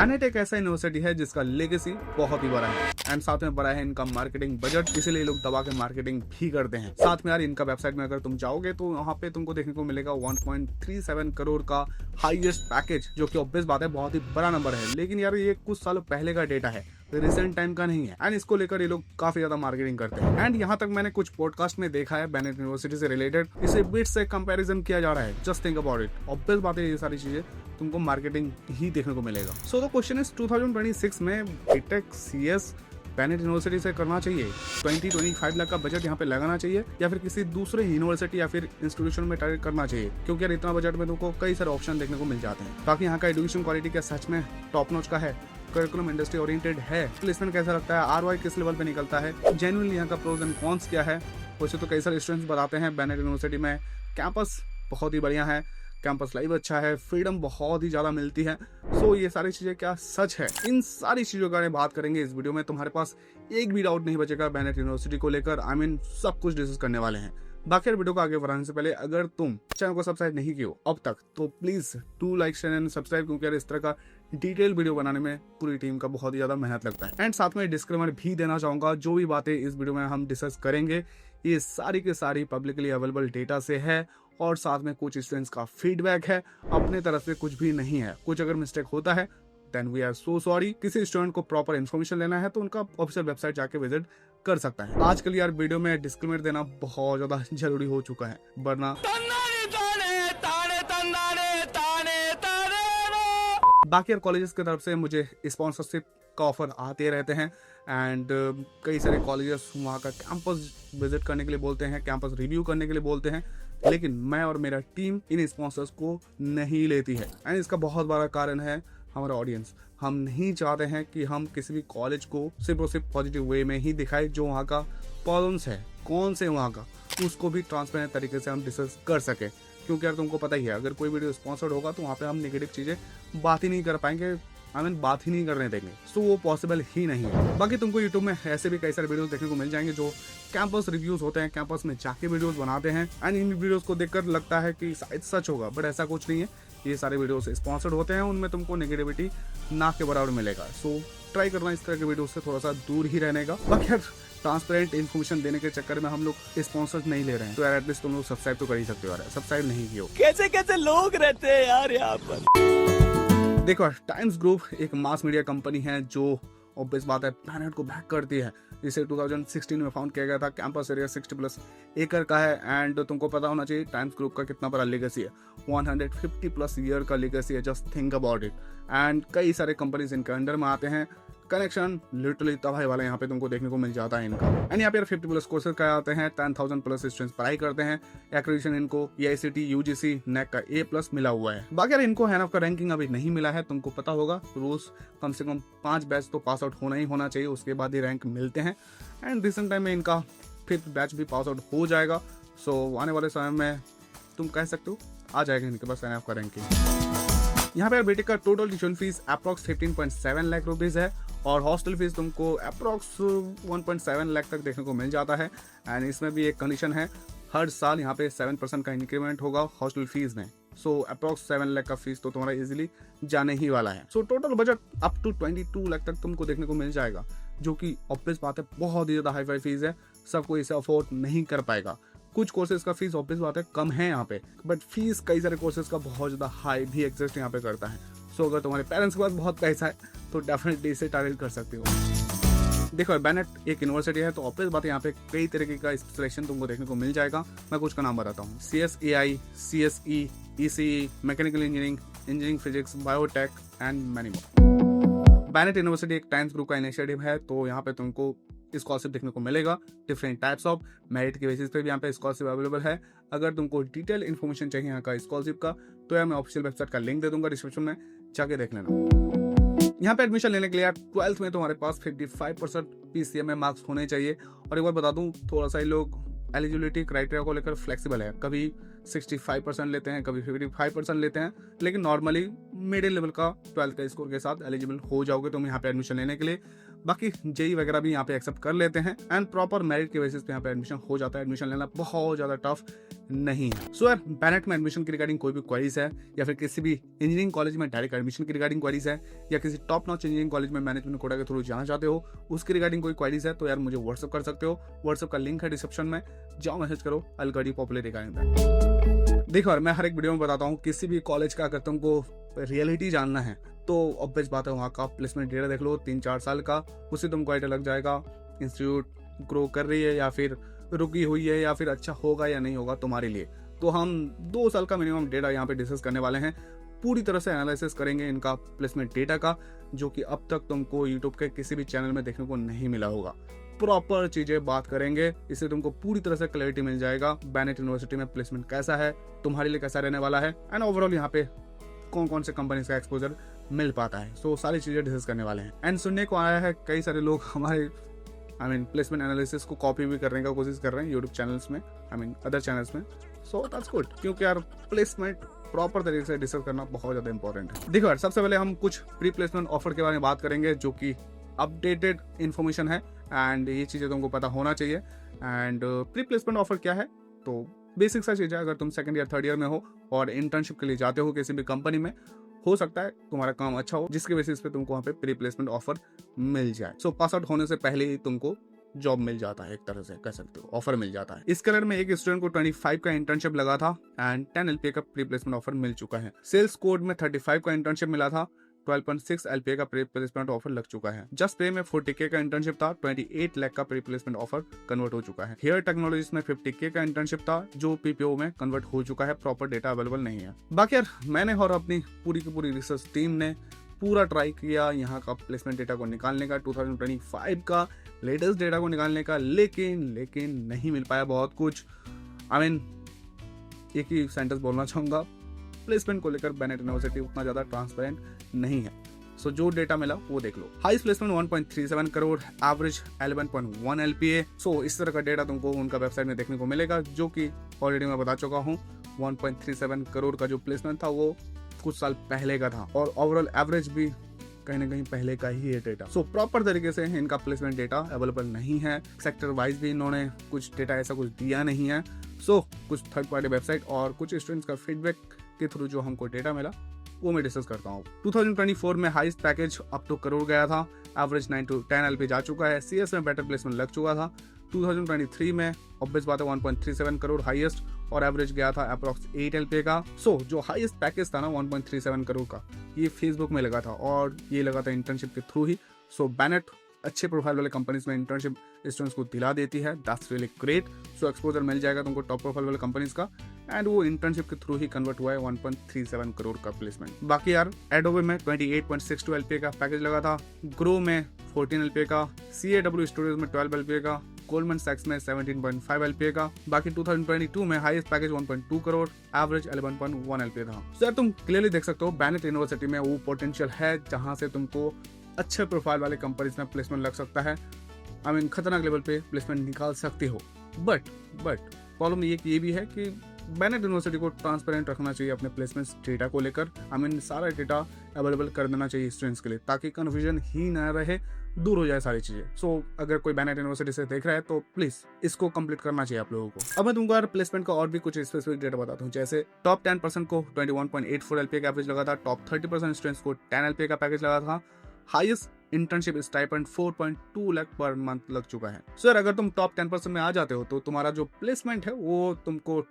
बैनेट एक ऐसा यूनिवर्सिटी है जिसका लेगेसी बहुत ही बड़ा है एंड साथ में बड़ा है इनका मार्केटिंग बजट, इसीलिए लोग दबा के मार्केटिंग भी करते हैं। साथ में यार इनका वेबसाइट में अगर तुम जाओगे तो वहाँ पे तुमको देखने को मिलेगा 1.37 करोड़ का हाईएस्ट पैकेज, जो कि ऑब्वियस बात है बहुत ही बड़ा नंबर है। लेकिन यार ये कुछ सालों पहले का डेटा है, रिसेंट टाइम का नहीं है एंड इसको लेकर ये लोग काफी ज्यादा मार्केटिंग करते हैं। एंड यहाँ तक मैंने कुछ पॉडकास्ट में देखा है बैनेट यूनिवर्सिटी से रिलेटेड, इसे बिट्स से कंपैरिजन किया जा रहा है। Just think about it, obvious बात है ये सारी चीजें तुमको मार्केटिंग ही देखने को मिलेगा। सो द क्वेश्चन इज 2026 में बीटेक सीएस बैनेट यूनिवर्सिटी से करना चाहिए, 20-25 लाख का बजट यहाँ पे लगाना चाहिए या फिर किसी दूसरे यूनिवर्सिटी या फिर इंस्टीट्यूशन में टारगेट करना चाहिए, क्योंकि यार इतना बजट में तुमको कई सारे ऑप्शन देखने को मिल जाते हैं। बाकी यहाँ का एजुकेशन क्वालिटी क्या सच में टॉप नॉच का है, करिकुलम इंडस्ट्री ओरिएंटेड है, प्लेसमेंट कैसा लगता है, आरओआई किस लेवल पे निकलता है, जेन्युइनली यहाँ का प्रोज एंड कॉन्स क्या है। वैसे तो कई सारे स्टूडेंट्स बताते हैं बैनेट यूनिवर्सिटी में कैंपस बहुत ही बढ़िया है, कैंपस लाइफ अच्छा है, फ्रीडम बहुत ही ज्यादा मिलती है। सो ये सारी चीजें क्या सच है, इन सारी चीजों के बारे में बात करेंगे इस वीडियो में। तुम्हारे पास एक भी डाउट नहीं बचेगा बैनेट यूनिवर्सिटी को लेकर। आई मीन सब कुछ डिस्कस करने वाले हैं। बाकी वीडियो को आगे बढ़ाने से पहले अगर तुम चैनल को सब्सक्राइब नहीं किया अब तक तो please do like share and subscribe, क्योंकि यार इस तरह का डिटेल वीडियो बनाने में पूरी टीम का बहुत ही ज्यादा मेहनत लगता है। एंड साथ में डिस्क्लेमर भी देना चाहूंगा, जो भी बातें इस वीडियो में हम डिस्कस करेंगे ये सारी के सारी पब्लिकली अवेलेबल डेटा से है और साथ में कुछ स्टूडेंट्स का फीडबैक है, अपने तरफ से कुछ भी नहीं है। कुछ अगर मिस्टेक होता है then we are so sorry. किसी स्टूडेंट को प्रॉपर इन्फॉर्मेशन लेना है तो उनका ऑफिशियल वेबसाइट जाके विजिट कर सकता है। आजकल यार वीडियो में डिस्क्लेमर देना बहुत ज्यादा जरूरी हो चुका है, वरना बाकी यार कॉलेजेस की तरफ से मुझे स्पॉन्सरशिप का ऑफर आते रहते हैं एंड कई सारे कॉलेजेस वहाँ का कैंपस विजिट करने के लिए बोलते हैं, कैंपस रिव्यू करने के लिए बोलते हैं, लेकिन मैं और मेरा टीम इन स्पॉन्सर्स को नहीं लेती है। एंड इसका बहुत बड़ा कारण है हमारा ऑडियंस। हम नहीं चाहते हैं कि हम किसी भी कॉलेज को सिर्फ और सिर्फ पॉजिटिव वे में ही दिखाए, जो वहाँ का प्रॉब्लम्स है कौन से वहाँ का, उसको भी ट्रांसपेरेंट तरीके से हम डिस्कस कर सके। क्योंकि यार तुमको पता ही है अगर कोई वीडियो स्पॉन्सर्ड होगा तो वहाँ पे हम नेगेटिव चीजें बात ही नहीं कर पाएंगे, बात ही नहीं करने देंगे। सो वो पॉसिबल ही नहीं है। बाकी तुमको यूट्यूब में ऐसे भी कई सारे वीडियोस देखने को मिल जाएंगे जो कैंपस रिव्यूज होते हैं, कैंपस में जाके वीडियोस बनाते हैं एंड इन वीडियोस को देखकर लगता है कि शायद सच होगा, बट ऐसा कुछ नहीं है। ये सारे वीडियोस स्पॉन्सर्ड होते हैं, उनमें तुमको नेगेटिविटी ना के बराबर मिलेगा। सो ट्राई करना इस तरह के वीडियो से थोड़ा सा दूर ही रहने का। बाकी यार ट्रांसपेरेंट इन्फॉर्मेशन देने के चक्कर में हम लोग स्पॉन्सर्स नहीं ले रहे हैं, तो यार एटलीस्ट तुम लोग सब्सक्राइब तो कर ही सकते हो। यार सब्सक्राइब नहीं किया, कैसे कैसे लोग रहते हैं यार यहाँ पर। देखो टाइम्स ग्रुप एक मास मीडिया कंपनी है जो ऑब्वियस बात है बैनेट को बैक करती है। इसे 2016 में फाउंड किया गया था। कैंपस एरिया 60+ एकड़ का है एंड तुमको पता होना चाहिए टाइम्स ग्रुप का कितना बड़ा लेगेसी है, 150+ ईयर का लेगेसी है। Just think about it. And कई सारे कंपनीज इनके अंडर में आते हैं, कनेक्शन लिटरली तबाही वाला यहाँ पे तुमको देखने को मिल जाता है इनका। एंड यहाँ पे 50+ कोर्सेज कराए जाते हैं, 10,000+ स्टूडेंट्स पढ़ाई करते हैं। एक्रेडिटेशन इनको AICTE, UGC, NAC का A+ मिला हुआ है। बाकी यार इनको हैनफ का रैंकिंग अभी नहीं मिला है, तुमको पता होगा रोज कम से कम 5 बैच तो पास आउट होना ही होना चाहिए, उसके बाद ही रैंक मिलते हैं। एंड रिसेंट टाइम में इनका 5th बैच भी पास आउट हो जाएगा। सो आने वाले समय में तुम कह सकते हो आ जाएगा इनके पास हैनफ का रैंकिंग। यहाँ पे बीटेक का total tuition fees approx 15.7 lakh rupees है और हॉस्टल फीस तुमको अप्रॉक्स 1.7 लाख तक देखने को मिल जाता है। एंड इसमें भी एक कंडीशन है, हर साल यहाँ पे 7% का इंक्रीमेंट होगा हॉस्टल फीस में। सो अप्रॉक्स 7 लाख का फीस तो तुम्हारा इजीली जाने ही वाला है। So total budget up to 22 lakh तक तुमको देखने को मिल जाएगा, जो कि ऑब्वियस बात है बहुत ही ज्यादा हाई फाई फीस है, सब कोई इसे अफोर्ड नहीं कर पाएगा। कुछ कोर्सेज का फीस ऑब्वियस बात है कम है यहाँ पे, बट फीस कई सारे कोर्सेज का बहुत ज्यादा हाई भी एग्जिस्ट यहाँ पे करता है। सो अगर तुम्हारे पेरेंट्स के पास बहुत पैसा है तो डेफिनेटली इसे टारगेट कर सकते हो। देखो बैनेट एक यूनिवर्सिटी है तो ऑब्वियस बात है यहाँ पे कई तरीके का सिलेक्शन तुमको देखने को मिल जाएगा। मैं कुछ का नाम बताता हूँ, CSAI, CSE, ECE, mechanical engineering, engineering physics, biotech and many more. Bennett university एक टाइम्स ग्रुप का इनिशिएटिव है, तो यहाँ पे तुमको स्कॉलरशिप देखने को मिलेगा। डिफरेंट टाइप्स ऑफ मेरिट के बेसिस पे भी यहाँ पे स्कॉलरशिप अवेलेबल है। अगर तुमको डिटेल इन्फॉर्मेशन चाहिए यहाँ का स्कॉलरशिप का तो यार मैं ऑफिशियल वेबसाइट का लिंक दे दूंगा डिस्क्रिप्शन में, जाके देख लेना। यहाँ पे एडमिशन लेने के लिए यार 12th में तुम्हारे पास 55% PCM में मार्क्स होने चाहिए। और एक बार बता दूं थोड़ा सा लोग एलिजिबिलिटी क्राइटेरिया को लेकर फ्लेक्सिबल है, कभी 65% लेते हैं, कभी 55% लेते हैं, लेकिन नॉर्मली मिडिल लेवल का 12th का स्कोर के साथ एलिजिबल हो जाओगे तुम यहाँ पे एडमिशन लेने के लिए। बाकी जेई वगैरह भी यहाँ पे एक्सेप्ट कर लेते हैं एंड प्रॉपर मेरिट के बेसिस पे यहाँ पे एडमिशन हो जाता है। एडमिशन लेना बहुत ज़्यादा टफ नहीं है। सो यार, बैनेट में एडमिशन की रिगार्डिंग कोई भी क्वेरीज है या फिर किसी भी इंजीनियरिंग कॉलेज में डायरेक्ट एडमिशन की रिगार्डिंग क्वेरीज है या किसी टॉप नॉच इंजीनियरिंग कॉलेज में मैनेजमेंट कोटा के थ्रू जाना चाहते हो उसकी रिगार्डिंग कोई क्वेरीज है तो यार मुझे व्हाट्सअप कर सकते हो। व्हाट्सअप का लिंक है डिस्क्रिप्शन में, जाओ मैसेज करो। I will popular regarding that. देखो यार, मैं हर एक वीडियो में बताता हूँ किसी भी कॉलेज का अगर तुमको रियलिटी जानना है तो ऑब्वियस बात है वहाँ का प्लेसमेंट डेटा देख लो 3-4 साल का, उससे तुमको आइडिया लग जाएगा इंस्टीट्यूट ग्रो कर रही है या फिर रुकी हुई है या फिर अच्छा होगा या नहीं होगा तुम्हारे लिए। तो हम 2 साल का मिनिमम डेटा यहाँ पे डिस्कस करने वाले हैं, पूरी तरह से एनालिसिस करेंगे इनका प्लेसमेंट डेटा का, जो कि अब तक तुमको यूट्यूब के किसी भी चैनल में देखने को नहीं मिला होगा। प्रॉपर चीजें बात करेंगे, इससे तुमको पूरी तरह से क्लैरिटी मिल जाएगा बैनेट यूनिवर्सिटी में प्लेसमेंट कैसा है, तुम्हारे लिए कैसा रहने वाला है एंड ओवरऑल यहाँ पे कौन कौन से कंपनी का एक्सपोजर मिल पाता है। सो सारी चीजें डिस्कस करने वाले हैं। एंड सुनने को आया है कई सारे लोग हमारे प्लेसमेंट एनालिसिस को कॉपी भी करने का कोशिश कर रहे हैं यूट्यूब चैनल्स में, अदर चैनल्स में। सो दैट्स गुड, क्योंकि यार प्लेसमेंट प्रॉपर तरीके से डिस्कस करना बहुत ज्यादा इंपॉर्टेंट है। देखो यार, सबसे पहले हम कुछ प्री प्लेसमेंट ऑफर के बारे में बात करेंगे जो कि अपडेटेड इन्फॉर्मेशन है एंड ये चीजें तुमको पता होना चाहिए। एंड प्री प्लेसमेंट ऑफर क्या है, तो बेसिक सा चीज है। अगर तुम सेकंड ईयर थर्ड ईयर में हो और इंटर्नशिप के लिए जाते हो किसी भी कंपनी में, हो सकता है तुम्हारा काम अच्छा हो जिसके बेसिस पे तुमको वहाँ पे प्री प्लेसमेंट ऑफर मिल जाए। सो पास आउट होने से पहले ही तुमको जॉब मिल जाता है, एक तरह से कह सकते हो, ऑफर मिल जाता है। इस कलर में एक स्टूडेंट को 25 का इंटर्नशिप लगा था एंड 10 LPA का प्री प्लेसमेंट ऑफर मिल चुका है। सेल्स कोड में 35 का इंटर्नशिप मिला था, 12.6 LPA का प्री प्लेसमेंट ऑफर लग चुका है। जस्ट पे में 40K का इंटर्नशिप था, 28 लाख का प्री प्लेसमेंट ऑफर कन्वर्ट हो चुका है। हेयर टेक्नोलॉजीज में 50K का इंटर्नशिप था जो PPO में कन्वर्ट हो चुका है, प्रॉपर डेटा अवेलेबल नहीं है। बाकी यार, मैंने और अपनी पूरी की पूरी रिसर्च टीम ने पूरा ट्राई किया यहाँ का प्लेसमेंट डेटा को निकालने का, 2025 का लेटेस्ट डेटा को निकालने का, लेकिन नहीं मिल पाया बहुत कुछ। एक ही सेंटेंस बोलना चाहूंगा, प्लेसमेंट को लेकर बैनेट यूनिवर्सिटी उतना ज्यादा ट्रांसपेरेंट नहीं है। सो जो डेटा मिला वो देख लो। Highest placement 1.37 crore, average 11.1 LPA। So इस तरह का डेटा तुमको उनका वेबसाइट में देखने को मिलेगा, जो कि ऑलरेडी मैं बता चुका हूँ। 1.37 करोड़ का जो प्लेसमेंट था वो कुछ साल पहले का था और ओवरऑल एवरेज भी कहीं ना कहीं पहले का ही है डेटा। सो प्रॉपर तरीके से इनका प्लेसमेंट डेटा अवेलेबल नहीं है। सेक्टर वाइज भी इन्होंने कुछ डेटा ऐसा कुछ दिया नहीं है। सो कुछ थर्ड पार्टी वेबसाइट और कुछ स्टूडेंट्स का फीडबैक के थ्रू जो हमको डेटा मिला वो मैं डिस्कस करता हूँ। 2024 में highest package up to crore गया था, एवरेज 9 to 10 LPA जा चुका है। CS में बेटर प्लेसमेंट लग चुका था। 2023 में ऑब्वियस बात है 1.37 करोड़ हाईएस्ट और एवरेज गया था अप्रॉक्स 8 LPA का। सो जो हाईएस्ट पैकेज था ना 1.37 करोड़ का, ये फेसबुक में लगा था और ये लगा था इंटर्नशिप के थ्रू ही। सो बैनेट अच्छे प्रोफाइल वाले कंपनीज में इंटर्नशिप स्टूडेंट्स को दिला देती है, that's really great. So exposure मिल जाएगा तुमको टॉप प्रोफाइल वाले कंपनीज का एंड वो इंटर्नशिप के थ्रू ही कन्वर्ट हुआ है 1.37 करोड़ का प्लेसमेंट। बाकी यार, एडोबे में 28.62 LPA का पैकेज लगा था, ग्रो में 14 LPA का, CAW स्टूडियोज में 12 LPA का, गोल्डमैन सैक्स में 17.5 LPA का। बाकी 2022 में highest package 1.2 crore, average 11.1 LPA था। सो यार, तुम क्लियरली देख सकते हो बैनेट यूनिवर्सिटी में वो पोटेंशियल है जहां से तुमको अच्छे प्रोफाइल वाले कंपनीज में प्लेसमेंट लग सकता है। खतरनाक लेवल पे प्लेसमेंट निकाल सकते हो। बट प्रॉब्लम ये भी है कि बैनेट यूनिवर्सिटी को ट्रांसपेरेंट रखना चाहिए अपने प्लेसमेंट डेटा को लेकर। सारा डेटा अवेलेबल कर देना चाहिए स्टूडेंट्स के लिए, ताकि कन्फ्यूजन ही ना रहे, दूर हो जाए सारी चीजें। सो अगर कोई बैनेट यूनिवर्सिटी से देख रहा है तो प्लीज इसको कंप्लीट करना चाहिए आप लोगों को। अब मैं तुमको यार प्लेसमेंट का और भी कुछ स्पेसिफिक डेटा बताता हूँ। जैसे टॉप 10% को 21.84 LPA का एवरेज लगा था, टॉप 30% स्टूडेंट्स को 10 LPA का पैकेज लगा था, highest internship stipend 4.2 lakh per month लग चुका है। सर अगर तुम टॉप 10% में आ जाते हो तो तुम्हारा जो प्लेसमेंट है वो तुमको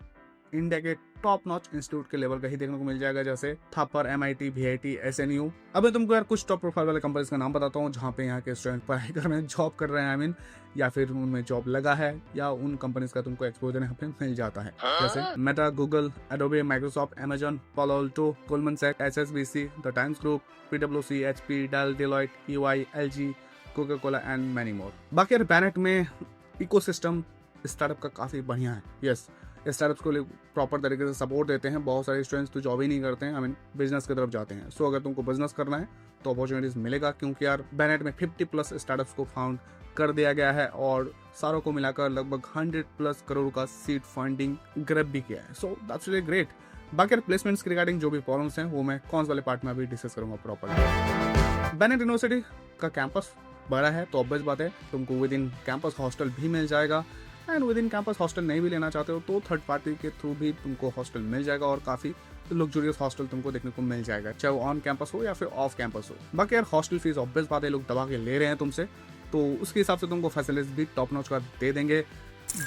इंडिया के टॉप नॉच इंस्टीट्यूट के लेवल का ही देखने को मिल जाएगा, जैसे थापर, MIT, VIT, SNU। अब मैं तुमको यार कुछ टॉप प्रोफाइल वाले कंपनीज का नाम बताता हूँ जहाँ पे यहाँ के स्टूडेंट पढ़ाई कर रहे हैं, जॉब कर रहे हैं, या फिर उनमें जॉब लगा है या उन कंपनीज का तुमको एक्सपोजर यहाँ पे मिल जाता है। जैसे Meta, Google, Adobe, Microsoft, Amazon, Palo Alto, Goldman सैक्स, SSBC, the Times Group, PwC, HP, Dell, Deloitte, EY, LG, Coca Cola and many more. बाकी यार बैनेट में इकोसिस्टम स्टार्टअप का काफी बढ़िया है। यस, स्टार्टअप्स को प्रॉपर तरीके से सपोर्ट देते हैं। बहुत सारे स्टूडेंट्स तो जॉब ही नहीं करते हैं, आई मीन बिजनेस की तरफ जाते हैं। सो अगर तुमको बिजनेस करना है तो अपॉर्चुनिटीज मिलेगा, क्योंकि यार बैनेट में 50+ स्टार्टअप्स को फाउंड कर दिया गया है और सारों को मिलाकर लगभग 100+ करोड़ का सीड फंडिंग ग्रैब भी किया है। So that's really great. बाकी यार प्लेसमेंट्स के रिगार्डिंग जो भी प्रॉब्लम्स हैं वो मैं कौन वाले पार्ट में अभी डिस्कस करूंगा प्रॉपर। बैनेट यूनिवर्सिटी का कैंपस बड़ा है तो ऑब्वियस बात है तुमको विद इन कैंपस हॉस्टल भी मिल जाएगा, and with in campus hostel नहीं भी लेना चाहते हो तो थर्ड पार्टी के थ्रू भी तुमको हॉस्टल मिल जाएगा, और काफ़ी लग्जूरियस हॉस्टल तुमको देखने को मिल जाएगा, चाहे वो ऑन कैंपस हो या फिर ऑफ कैंपस हो। बाकी यार हॉस्टल फीस ऑब्वियस बात है लोग दबा के ले रहे हैं तुमसे, तो उसके हिसाब से तुमको फैसिलिटीज भी टॉप नॉच का दे देंगे।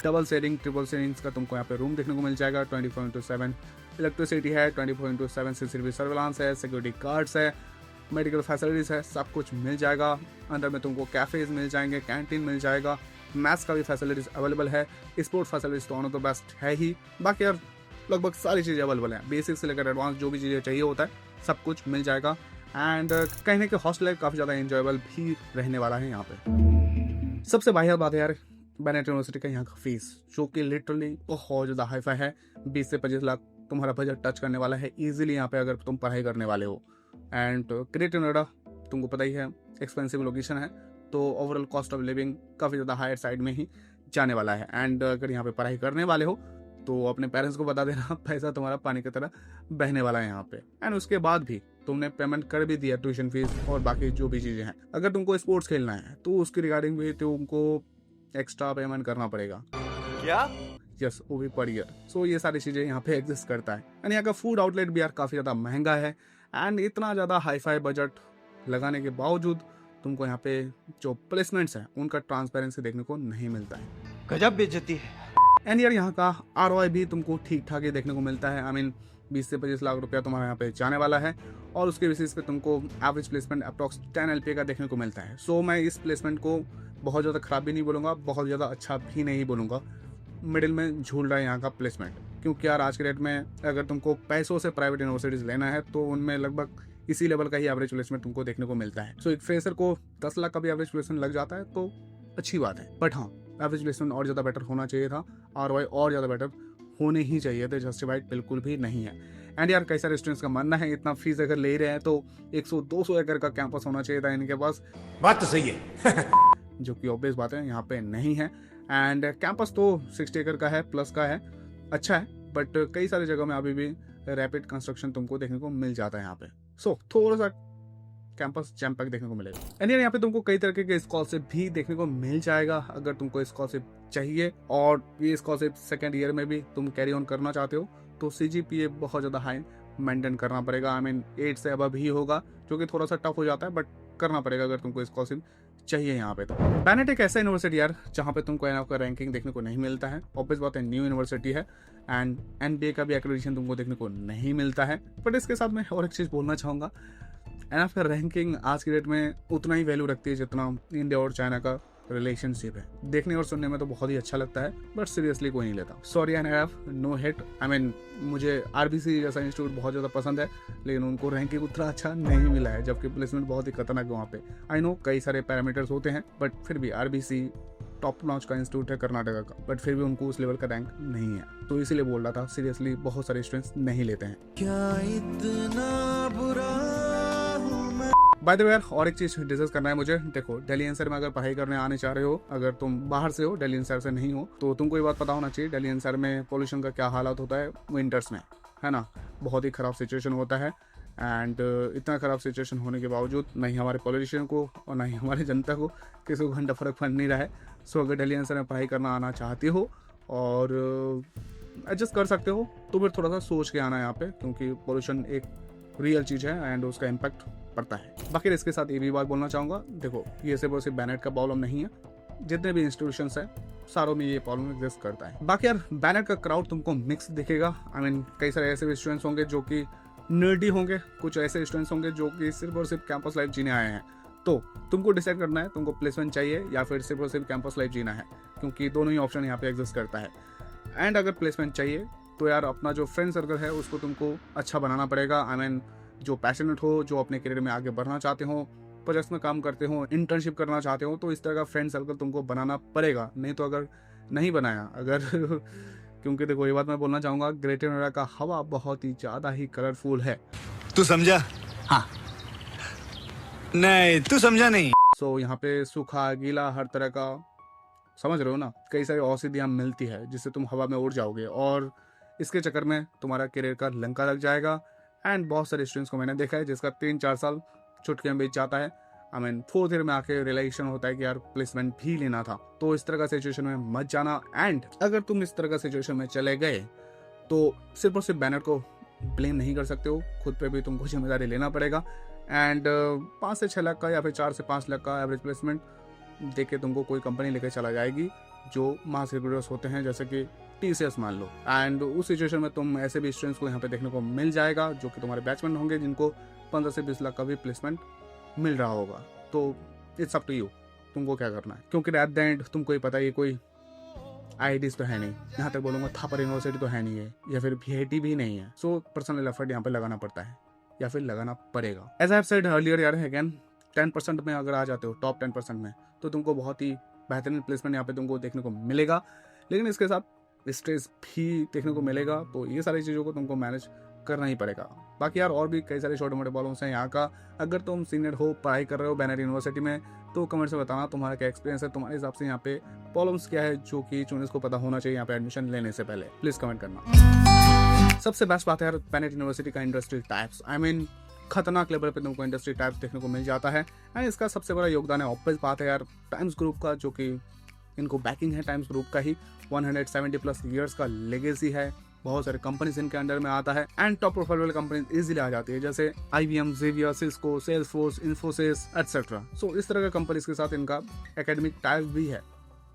डबल शेयरिंग, ट्रिपल शेयरिंग का तुमको यहाँ पे रूम देखने को मिल जाएगा, 24/7 इलेक्ट्रिसिटी है, 24/7 सीसीटीवी सर्विलांस है, सिक्योरिटी गार्ड्स है, मेडिकल फैसिलिटीज़ है, सब कुछ मिल जाएगा। अंदर में तुमको कैफ़ेज मिल जाएंगे, कैंटीन मिल जाएगा, मैथ्स का भी फैसिलिटीज़ अवेलेबल है, स्पोर्ट फैसिलिटीज़ तो ऑन द बेस्ट है ही। बाकी यार लगभग सारी चीज़ें अवेलेबल हैं, बेसिक से लेकर एडवांस जो भी चीज़ें चाहिए होता है सब कुछ मिल जाएगा। एंड कहने के हॉस्टल लाइफ काफ़ी ज़्यादा इंजॉयबल भी रहने वाला है यहाँ पे। सबसे बाहर बात है यार बैनेट यूनिवर्सिटी का यहाँ का फीस, जो कि लिटरली बहुत ज़्यादा हाईफाई है। 20 से 25 लाख तुम्हारा बजट टच करने वाला है ईजिली यहाँ पे अगर तुम पढ़ाई करने वाले हो। एंड ग्रेटर नोएडा तुमको पता ही है एक्सपेंसिव लोकेशन है, तो ओवरऑल कॉस्ट ऑफ लिविंग काफ़ी ज़्यादा हायर साइड में ही जाने वाला है। एंड अगर यहाँ पे पढ़ाई करने वाले हो तो अपने पेरेंट्स को बता देना पैसा तुम्हारा पानी की तरह बहने वाला है यहाँ पे। एंड उसके बाद भी तुमने पेमेंट कर भी दिया ट्यूशन फीस और बाकी जो भी चीज़ें हैं। अगर तुमको स्पोर्ट्स खेलना है तो उसके रिगार्डिंग भी तुमको एक्स्ट्रा पेमेंट करना पड़ेगा। क्या? यस, वो भी पर ईयर। सो ये सारी चीज़ें यहाँ पे एग्जिस्ट करता है। एंड यहाँ का फूड आउटलेट भी यार काफ़ी ज़्यादा महंगा है, एंड इतना ज़्यादा हाईफाई बजट लगाने के बावजूद तुमको यहाँ पे जो प्लेसमेंट्स हैं उनका ट्रांसपेरेंसी देखने को नहीं मिलता है। गजब बेइज्जती है। एंड यार यहाँ का ROI भी तुमको ठीक ठाक ही देखने को मिलता है। आई मीन 20 से 25 लाख रुपया तुम्हारा यहाँ पे जाने वाला है, और उसके बेसिस पे तुमको एवरेज प्लेसमेंट अप्रॉक्स 10 LPA का देखने को मिलता है। सो मैं इस प्लेसमेंट को बहुत ज़्यादा ख़राब भी नहीं बोलूँगा, बहुत ज़्यादा अच्छा भी नहीं बोलूँगा, मिडिल में झूल रहा है यहाँ का प्लेसमेंट। क्योंकि यार आज के डेट में अगर तुमको पैसों से प्राइवेट यूनिवर्सिटीज़ लेना है तो उनमें लगभग इसी लेवल का ही एवरेज प्लेसमेंट तुमको देखने को मिलता है। सो एक फ्रेशर को 10 लाख का भी एवरेज प्लेसमेंट लग जाता है तो अच्छी बात है, बट हाँ एवरेज प्लेसमेंट और ज़्यादा बेटर होना चाहिए था, ROI और ज़्यादा बेटर होने ही चाहिए थे, जस्टिफाइड बिल्कुल भी नहीं है। एंड यार कई सारे स्टूडेंट्स का मानना है इतना फीस अगर ले रहे हैं तो 100-200 एकड़ का कैंपस होना चाहिए था इनके पास। बात तो सही है। जो कि ऑब्वियस बात है यहाँ पे नहीं है। एंड कैंपस तो 60 एकड़ का है, प्लस का है, अच्छा है, बट कई सारी जगह में अभी भी रैपिड कंस्ट्रक्शन तुमको देखने को मिल जाता है यहाँ पे। सो थोड़ा सा कैंपस जैम पैक देखने को मिलेगा। एंड यहाँ पे तुमको कई तरीके के स्कॉलरशिप भी देखने को मिल जाएगा अगर तुमको स्कॉलरशिप चाहिए, और ये स्कॉलरशिप सेकेंड ईयर में भी तुम कैरी ऑन करना चाहते हो तो CGPA बहुत ज़्यादा हाई मेंटेन करना पड़ेगा। आई मीन 8 से अबव ही होगा, जो कि थोड़ा सा टफ हो जाता है, बट करना पड़ेगा अगर तुमको स्कॉलरशिप चाहिए यहाँ पे। तो बैनेट एक ऐसा यूनिवर्सिटी यार जहाँ पे तुमको एनएफ का रैंकिंग देखने को नहीं मिलता है। ऑब्वियस बात है न्यू यूनिवर्सिटी है, एंड NBA का भी एक्रेडिटेशन तुमको देखने को नहीं मिलता है। बट इसके साथ मैं और एक चीज़ बोलना चाहूँगा, एनएफ का रैंकिंग आज की डेट में उतना ही वैल्यू रखती है जितना इंडिया और चाइना का रिलेशनशिप है। देखने और सुनने में तो बहुत ही अच्छा लगता है, बट सीरियसली कोई नहीं लेता। Sorry NF, no hit. I mean मुझे RBC जैसा इंस्टीट्यूट बहुत ज़्यादा पसंद है, लेकिन उनको रैंकिंग उतना अच्छा नहीं मिला है, जबकि प्लेसमेंट बहुत ही खतरनाक है वहाँ पे। आई नो कई सारे पैरामीटर्स होते हैं, बट फिर भी RBC टॉप नॉच का इंस्टीट्यूट है कर्नाटका का, बट फिर भी उनको उस लेवल का रैंक नहीं है। तो इसीलिए बोल रहा था, सीरियसली बहुत सारे स्टूडेंट्स नहीं लेते हैं। क्या इतना बुरा बाय द वे यार और एक चीज़ डिस्कस करना है मुझे। देखो दिल्ली एनसीआर में अगर पढ़ाई करने आने चाह रहे हो, अगर तुम बाहर से हो, दिल्ली एनसीआर से नहीं हो, तो तुमको ये बात पता होना चाहिए दिल्ली एनसीआर में पोल्यूशन का क्या हालात होता है विंटर्स में, है ना। बहुत ही ख़राब सिचुएशन होता है। एंड इतना ख़राब सिचुएशन होने के बावजूद नहीं हमारे पॉलिटिशियन को और ना ही हमारी जनता को किसी को घंटा फ़र्क पड़ नहीं रहा है। सो अगर दिल्ली एनसीआर में पढ़ाई करना आना चाहते हो और एडजस्ट कर सकते हो तो फिर थोड़ा सा सोच के आना यहाँ पे, क्योंकि पोल्यूशन एक रियल चीज़ है एंड उसका इम्पैक्ट पड़ता है। बाकी इसके साथ ये भी बात बोलना चाहूँगा, देखो ये सिर्फ और सिर्फ बैनेट का प्रॉब्लम नहीं है, जितने भी इंस्टीट्यूशंस हैं सारों में ये प्रॉब्लम एग्जिस्ट करता है। बाकी यार बैनेट का क्राउड तुमको मिक्स दिखेगा। आई मीन कई सारे ऐसे भी स्टूडेंट्स होंगे जो कि नर्डी होंगे, कुछ ऐसे स्टूडेंट्स होंगे जो कि सिर्फ और सिर्फ कैंपस लाइफ जीने आए हैं। तो तुमको डिसाइड करना है तुमको प्लेसमेंट चाहिए या फिर सिर्फ और सिर्फ कैंपस लाइफ जीना है, क्योंकि दोनों ही ऑप्शन यहाँ पे एग्जिस्ट करता है। एंड अगर प्लेसमेंट चाहिए तो यार अपना जो फ्रेंड सर्कल है उसको तुमको अच्छा बनाना पड़ेगा। आई मीन जो पैशनेट हो, जो अपने करियर में आगे बढ़ना चाहते हो, प्रोजेक्ट्स में काम करते हो, इंटर्नशिप करना चाहते हो, तो इस तरह का फ्रेंड सर्कल तुमको बनाना पड़ेगा। नहीं तो अगर नहीं बनाया, अगर क्योंकि देखो ये बात मैं बोलना चाहूँगा, ग्रेटर नोएडा का हवा बहुत ही ज़्यादा ही कलरफुल है। तू समझा? हाँ। नहीं, तू समझा नहीं। सो यहाँ पे सूखा गीला हर तरह का, समझ रहे हो ना, कई सारी औषधियाँ मिलती है जिससे तुम हवा में उड़ जाओगे और इसके चक्कर में तुम्हारा करियर का लंका लग जाएगा। एंड बहुत सारे स्टूडेंट्स को मैंने देखा है जिसका 3-4 साल चुटकी में बीत जाता है। आई मीन 4th ईयर में आके रियलाइजेशन होता है कि यार प्लेसमेंट भी लेना था। तो इस तरह का सिचुएशन में मत जाना। एंड अगर तुम इस तरह का सिचुएशन में चले गए तो सिर्फ और सिर्फ बैनर को ब्लेम नहीं कर सकते हो, खुद पे भी तुमको जिम्मेदारी लेना पड़ेगा। एंड 5 से 6 लाख का या फिर 4 से 5 लाख का एवरेज प्लेसमेंट देख के तुमको कोई कंपनी लेकर चला जाएगी जो मास रिक्रूटर्स होते हैं, जैसे कि TCS मान लो। एंड उस सिचुएशन में तुम ऐसे भी स्टूडेंट्स को यहाँ पे देखने को मिल जाएगा जो कि तुम्हारे बैचमेंट होंगे, जिनको 15 से 20 लाख का भी प्लेसमेंट मिल रहा होगा। तो इट्स अप टू यू, तुमको क्या करना है, क्योंकि एट द एंड तुमको ही पता है ये कोई IITs तो है नहीं, यहाँ तक बोलूँगा थापर यूनिवर्सिटी तो है नहीं है, या फिर VIT भी नहीं है। सो पर्सनल एफर्ट यहाँ पे लगाना पड़ता है या फिर लगाना पड़ेगा। As I have said earlier यार, अगेन 10% में अगर आ जाते हो, टॉप 10% में, तो तुमको बहुत ही बेहतरीन प्लेसमेंट यहाँ पे तुमको देखने को मिलेगा। लेकिन इसके साथ स्ट्रेस भी देखने को मिलेगा, तो ये सारी चीज़ों को तुमको मैनेज करना ही पड़ेगा। बाकी यार और भी कई सारे छोटे मोटे प्रॉब्लम्स हैं यहाँ का। अगर तुम सीनियर हो, पढ़ाई कर रहे हो बैनर यूनिवर्सिटी में, तो कमेंट से बताना तुम्हारा क्या एक्सपीरियंस है, तुम्हारे हिसाब से यहाँ पे प्रॉब्लम्स क्या है जो कि स्टूडेंट्स को पता होना चाहिए यहाँ पे एडमिशन लेने से पहले। प्लीज कमेंट करना। सबसे बेस्ट बात है यार बैनर यूनिवर्सिटी का इंडस्ट्री टाइप्स। आई मीन खतरनाक लेवल पे तुमको इंडस्ट्री टाइप्स देखने को मिल जाता है। एंड इसका सबसे बड़ा योगदान है, ऑब्वियस बात है यार, टाइम्स ग्रुप का, जो कि इनको बैकिंग है टाइम्स ग्रुप का ही। 170+ ईयर्स का लेगेसी है, बहुत सारे कंपनीज इनके अंडर में आता है। एंड टॉप प्रोफाइल वाली कंपनीज इजीली आ जाती है, जैसे IBM, Xavier, Cisco, Salesforce, Infosys etcetera. So इस तरह के कंपनीज के साथ इनका एकेडमिक टाइप भी है।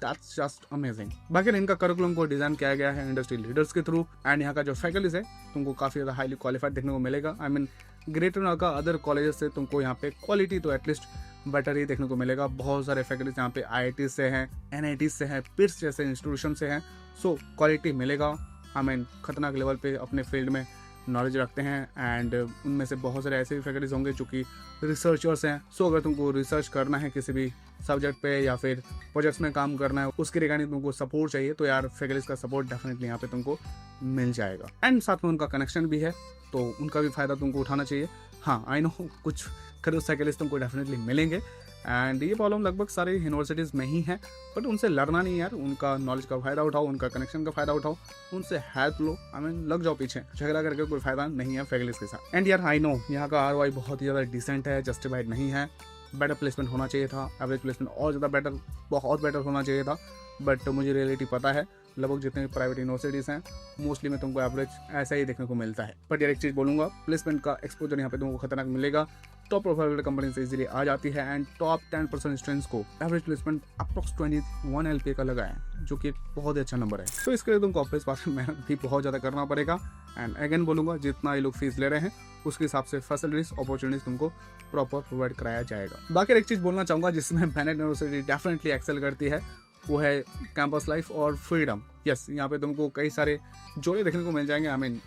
That's just amazing। बाकी इनका करिकुलम को डिजाइन किया गया है इंडस्ट्री लीडर्स के थ्रू। एंड यहाँ का जो फैकल्टीज है तुमको काफी ज्यादा हाईली क्वालिफाइड देखने को मिलेगा। आई मीन ग्रेटर नोएडा का अदर कॉलेजेस से तुमको यहाँ पे क्वालिटी तो एटलीस्ट बेटर ही देखने को मिलेगा। बहुत सारे फैकल्टीज यहाँ पे IIT से हैं, NIT से हैं, पिट्स जैसे इंस्टीट्यूशन से हैं। सो क्वालिटी मिलेगा। आई मीन खतरनाक लेवल पे अपने फील्ड में नॉलेज रखते हैं। एंड उनमें से बहुत सारे ऐसे भी फैकल्टीज होंगे जो कि रिसर्चर्स हैं। सो अगर तुमको रिसर्च करना है किसी भी सब्जेक्ट पे या फिर प्रोजेक्ट्स में काम करना है, उसके रिगार्डिंग तुमको सपोर्ट चाहिए, तो यार फैकल्टीज का सपोर्ट डेफिनेटली यहाँ पे तुमको मिल जाएगा। एंड साथ में उनका कनेक्शन भी है, तो उनका भी फायदा तुमको उठाना चाहिए। हाँ आई नो कुछ खरीद फैकल्टीज तुमको डेफिनेटली मिलेंगे। एंड ये प्रॉब्लम लगभग सारी यूनिवर्सिटीज़ में ही है, बट उनसे लड़ना नहीं यार, उनका नॉलेज का फायदा उठाओ, उनका कनेक्शन का फायदा उठाओ, उनसे हेल्प लो। आई मीन लग जाओ पीछे, झगड़ा करके कोई फायदा नहीं है फैकल्टीज के साथ। एंड यार आई नो यहाँ का ROI बहुत ही ज़्यादा डिसेंट है, जस्टिफाइड नहीं है। बेटर प्लेसमेंट होना चाहिए था, एवरेज प्लेसमेंट और ज़्यादा बेटर, बहुत बेटर होना चाहिए था। बट मुझे रियलिटी पता है, लगभग जितने भी प्राइवेट यूनिवर्सिटीज़ हैं मोस्टली में तुमको एवरेज ऐसा ही देखने को मिलता है। बट यार एक चीज़ बोलूँगा, प्लेसमेंट का एक्सपोजर यहाँ पे तुमको खतरनाक मिलेगा। टॉप प्रोफाइल कंपनी से इजीली आ जाती है। एंड टॉप 10% स्टूडेंट्स को एवरेज प्लेसमेंट अप्रॉक्स 21 LPA का लगा है, जो कि एक बहुत ही अच्छा नंबर है। तो इसके लिए तुमको ऑब्वियस बात मेहनत भी बहुत ज़्यादा करना पड़ेगा। एंड अगेन बोलूँगा, जितना ये लोग फीस ले रहे हैं उसके हिसाब से फैसिलिटीज अपॉर्चुनिटीज तुमको प्रॉपर प्रोवाइड कराया जाएगा। बाकी एक चीज़ बोलना चाहूँगा जिसमें बैनर यूनिवर्सिटी डेफिनेटली एक्सेल करती है, वो है कैंपस लाइफ और फ्रीडम। यस, यहाँ पे तुमको कई सारे जोड़े देखने को मिल जाएंगे। आई मीन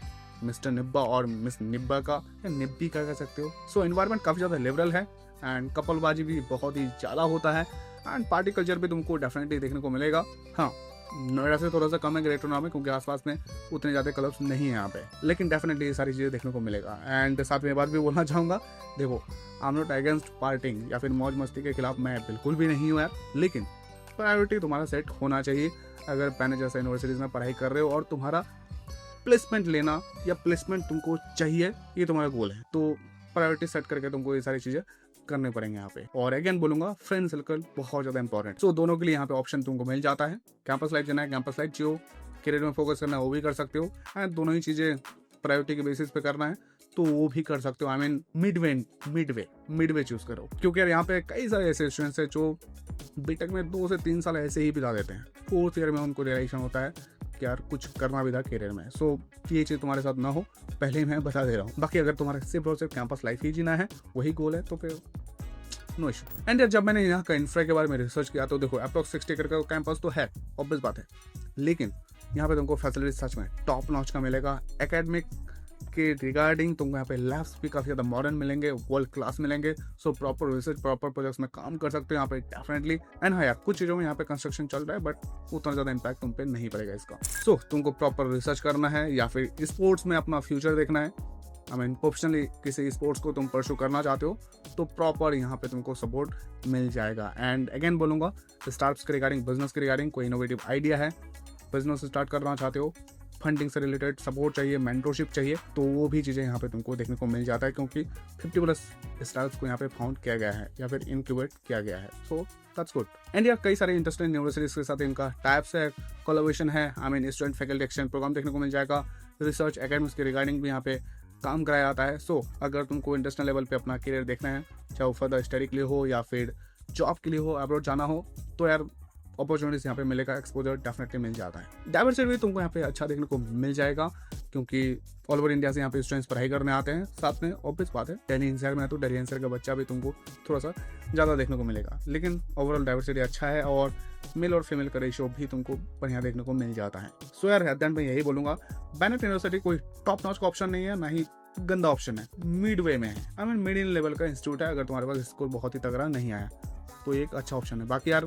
मिस्टर निब्बा और मिस निब्बा का, या निब्बी का कह सकते हो। सो एनवायरनमेंट काफ़ी ज़्यादा लिबरल है। एंड कपलबाजी भी बहुत ही ज़्यादा होता है। एंड पार्टी कल्चर भी तुमको डेफिनेटली देखने को मिलेगा। हाँ, नोएडा से थोड़ा सा कम है ग्रेटर नोएडा में, क्योंकि आसपास में उतने ज़्यादा क्लब्स नहीं है यहाँ पे, लेकिन डेफिनेटली ये सारी चीज़ें देखने को मिलेगा। एंड साथ में बात भी बोलना चाहूँगा, देखो I am not against partying या फिर मौज मस्ती के खिलाफ मैं बिल्कुल भी नहीं हूँ यार, लेकिन प्रायोरिटी तुम्हारा सेट होना चाहिए। अगर पैने जैसे यूनिवर्सिटीज़ में पढ़ाई कर रहे हो और तुम्हारा प्लेसमेंट लेना या प्लेसमेंट तुमको चाहिए, ये तुम्हारा गोल है, तो प्रायोरिटी सेट करके तुमको ये सारी चीज़ें करने पड़ेंगे यहाँ पे। और अगेन बोलूंगा, फ्रेंड सर्कल बहुत ज़्यादा इंपॉर्टेंट। सो दोनों के लिए यहाँ पे ऑप्शन तुमको मिल जाता है। कैंपस लाइफ जाना है, कैंपस लाइफ जियो, करियर में फोकस करना है, वो भी कर सकते हो। एंड दोनों ही चीज़ें प्रायोरिटी के बेसिस पे करना है तो वो भी कर सकते हो। आई मीन मिडवे चूज करो, क्योंकि यार यहाँ पे कई सारे ऐसे स्टूडेंट्स हैं जो बीटेक में 2 से 3 साल ऐसे ही बिता देते हैं। 4th ईयर में उनको रियलाइजेशन होता है कि यार कुछ करना भी था करियर में। सो ये चीज़ तुम्हारे साथ ना हो, पहले ही मैं बता दे रहा हूँ। बाकी अगर तुम्हारा सिर्फ और सिर्फ कैंपस लाइफ ही जीना है, वही गोल है, तो फिर नो इशू। एंड जब मैंने यहाँ का इंफ्रा के बारे में रिसर्च किया तो देखो अप्रॉक्स 60 एकड़ का कैंपस तो है, ऑब्वियस बात है, लेकिन यहाँ पे तुमको फैसिलिटी सच में टॉप नॉच का मिलेगा। एकेडमिक के रिगार्डिंग तुमको यहाँ पे लैब्स भी काफ़ी ज़्यादा मॉडर्न मिलेंगे, वर्ल्ड क्लास मिलेंगे। So proper research, proper projects में काम कर सकते हो यहाँ पे डेफिनेटली। एंड हाँ यार, कुछ चीज़ों में यहाँ पे कंस्ट्रक्शन चल रहा है बट उतना ज़्यादा इम्पैक्ट तुम पे नहीं पड़ेगा इसका। सो तुमको प्रॉपर रिसर्च करना है या फिर स्पोर्ट्स में अपना फ्यूचर देखना है, आई मीन प्रोफेशनली किसी स्पोर्ट्स को तुम परस्यू करना चाहते हो तो प्रॉपर यहाँ पे तुमको सपोर्ट मिल जाएगा। एंड अगेन बोलूँगा, स्टार्टअप्स के रिगार्डिंग, बिजनेस के रिगार्डिंग कोई इनोवेटिव आइडिया है, बिजनेस स्टार्ट करना चाहते हो, फंडिंग से रिलेटेड सपोर्ट चाहिए, मेंटरशिप चाहिए, तो वो भी चीज़ें यहाँ पे तुमको देखने को मिल जाता है क्योंकि 50+ स्टार्टअप्स को यहाँ पे फाउंड किया गया है या फिर इनक्यूबेट किया गया है। So that's good. एंड यार कई सारे इंटरनेशनल यूनिवर्सिटीज के साथ इनका टाइप्स है, कोलैबोरेशन है, I mean student faculty exchange programme देखने को मिल जाएगा, रिसर्च एकेडमिक्स के रिगार्डिंग भी यहाँ पे काम कराया जाता है। सो अगर तुमको इंटरनेशनल लेवल पे अपना करियर देखना है, चाहे वो फर्दर स्टडी के लिए हो या फिर जॉब के लिए हो, अब्रॉड जाना हो, तो यार अपॉर्चुनिटीज यहाँ पे मिलेगा, एक्सपोजर डेफिनेटली मिल जाता है। डाइवर्सिटी भी तुमको यहाँ पे अच्छा देखने को मिल जाएगा क्योंकि ऑल ओवर इंडिया से यहाँ पे स्टूडेंट्स पढ़ाई करने आते हैं। साथ में ऑब्वियस बात है, दिल्ली एनसीआर में है तो दिल्ली एनसीआर का बच्चा भी तुमको थोड़ा सा ज़्यादा देखने को मिलेगा, लेकिन ओवरऑल डाइवर्सिटी अच्छा है और मेल और फीमेल का रेशियो भी तुमको बढ़िया देखने को मिल जाता है। सो यार एट द एंड मैं यही बोलूँगा, बेनेट यूनिवर्सिटी कोई टॉप नॉच का ऑप्शन नहीं है, ना ही गंदा ऑप्शन है, मिड वे में है, I mean mid in level का इंस्टीट्यूट है। अगर तुम्हारे पास स्कोर बहुत ही तगड़ा नहीं आया तो एक अच्छा ऑप्शन है। बाकी यार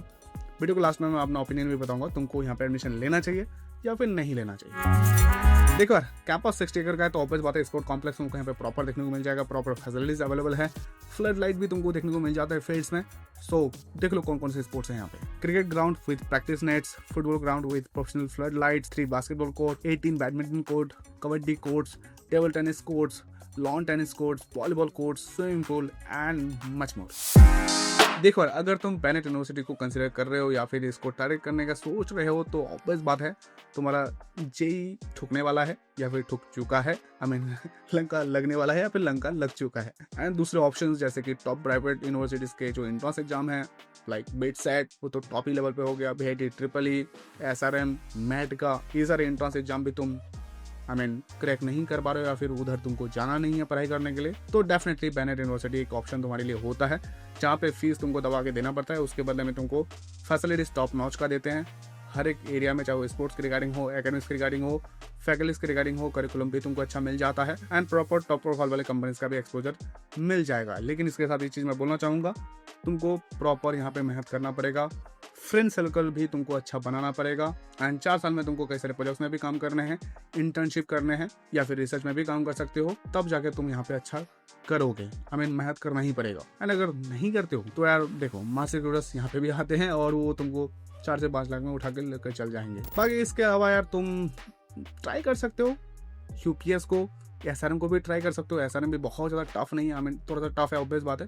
वीडियो को लास्ट में मैं अपना ओपिनियन भी बताऊंगा, तुमको यहाँ पे एडमिशन लेना चाहिए या फिर नहीं लेना चाहिए। देखो यार, कैंपस 60 एकड़ का है तो ऑब्वियस बात है स्पोर्ट कॉम्प्लेक्स तुमको यहाँ पे प्रॉपर देखने को मिल जाएगा, प्रॉपर फैसिलिटीज अवेलेबल है, फ्लड लाइट भी तुमको देखने को मिल जाता है फील्ड्स में। सो देख लो कौन कौन से स्पोर्ट्स हैं यहाँ पे। Cricket ground with practice nets, football ground with professional flood lights, 3 basketball court, 18 badminton court, kabaddi courts, table tennis courts, lawn tennis courts, volleyball courts, swimming pool and much more. देखो अगर तुम बेनेट यूनिवर्सिटी को consider कर रहे हो या फिर इसको टारगेट करने का सोच रहे हो तो ऑब्वियस बात है तुम्हारा जेई ठुकने वाला है या फिर ठुक चुका है, आई मीन लंका लगने वाला है या फिर लंका लग चुका है। एंड दूसरे ऑप्शंस जैसे कि टॉप प्राइवेट यूनिवर्सिटीज के जो एंट्रेंस एग्जाम है लाइक बीट सेट, वो तो टॉप ही लेवल पे हो गया, BIT, triple E, SRM, MAT का, ये सारे एंट्रेंस एग्जाम भी तुम आई मीन क्रैक नहीं कर पा रहे हो या फिर उधर तुमको जाना नहीं है पढ़ाई करने के लिए, तो डेफिनेटली बेनेट यूनिवर्सिटी एक ऑप्शन तुम्हारे लिए होता है जहाँ पे फीस तुमको दबा के देना पड़ता है, उसके बदले में तुमको फैसिलिटीज टॉप नॉच का देते हैं हर एक एरिया में, चाहे वो स्पोर्ट्स के रिगार्डिंग हो, एकेडमिक्स के रिगार्डिंग हो, फैकल्टीज के रिगार्डिंग हो, करिकुलम भी तुमको अच्छा मिल जाता है एंड प्रॉपर टॉप प्रोफाइल वाले कंपनीज का भी एक्सपोजर मिल जाएगा। लेकिन इसके साथ एक चीज़ मैं बोलना चाहूँगा, तुमको प्रॉपर यहाँ पे मेहनत करना पड़ेगा, फ्रेंड सर्कल भी तुमको अच्छा बनाना पड़ेगा एंड 4 साल में तुमको कई सारे प्रोजेक्ट्स में भी काम करने हैं, इंटर्नशिप करने हैं या फिर रिसर्च में भी काम कर सकते हो, तब जाके तुम यहाँ पे अच्छा करोगे। आई मीन मेहनत करना ही पड़ेगा। एंड अगर नहीं करते हो तो यार देखो मास रिक्रूटर्स यहाँ पे भी आते हैं और वो तुमको 4 से 5 लाख में उठा के लेकर चल जाएंगे। बाकी इसके अलावा यार तुम ट्राई कर सकते हो यूपीएस को, एसआरएम को भी ट्राई कर सकते हो। एसआरएम भी बहुत ज़्यादा टफ नहीं है, आई मीन थोड़ा सा टफ है ऑब्वियस बात है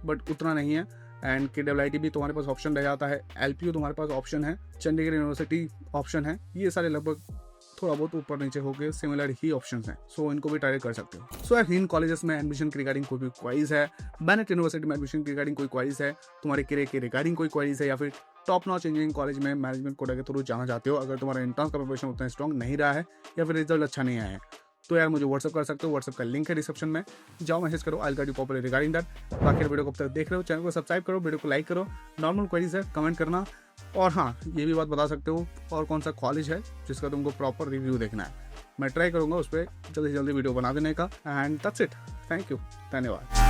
बट उतना नहीं है। एंड KWIT भी तुम्हारे पास ऑप्शन रह जाता है, LPU तुम्हारे पास ऑप्शन है, चंडीगढ़ यूनिवर्सिटी ऑप्शन है, ये सारे लगभग थोड़ा बहुत ऊपर नीचे हो गए सिमिलर ही ऑप्शंस हैं। सो इनको भी ट्राई कर सकते हो। सो यार इन कॉलेजेस में एडमिशन के रिगार्डिंग कोई भी क्वारीज है, बेनेट यूनिवर्सिटी में एडमिशन के रिगार्डिंग कोई क्वारीज है, तुम्हारे करियर के रिगार्डिंग कोई क्वारीज है या फिर टॉप नॉच इंजीनियरिंग कॉलेज में मैनेजमेंट कोटा के थ्रू जाना चाहते हो, अगर तुम्हारा एंट्रेंस का प्रिपरेशन उतना स्ट्रॉन्ग नहीं रहा है या फिर रिजल्ट अच्छा नहीं आया है, तो यार मुझे व्हाट्सअप कर सकते हो। व्हाट्सअप का लिंक है डिस्क्रिप्शन में, जाओ मैसेज करो, I will guide you properly regarding that. बाकी वीडियो को अब तक देख रहे हो, चैनल को सब्सक्राइब करो, वीडियो को लाइक करो, नॉर्मल क्वेरीज है कमेंट करना, और हाँ ये भी बात बता सकते हो और कौन सा कॉलेज है जिसका तुमको प्रॉपर रिव्यू देखना है। मैं ट्राई करूँगा उस पर जल्दी से जल्दी वीडियो बना देने का। And that's it, thank you, धन्यवाद।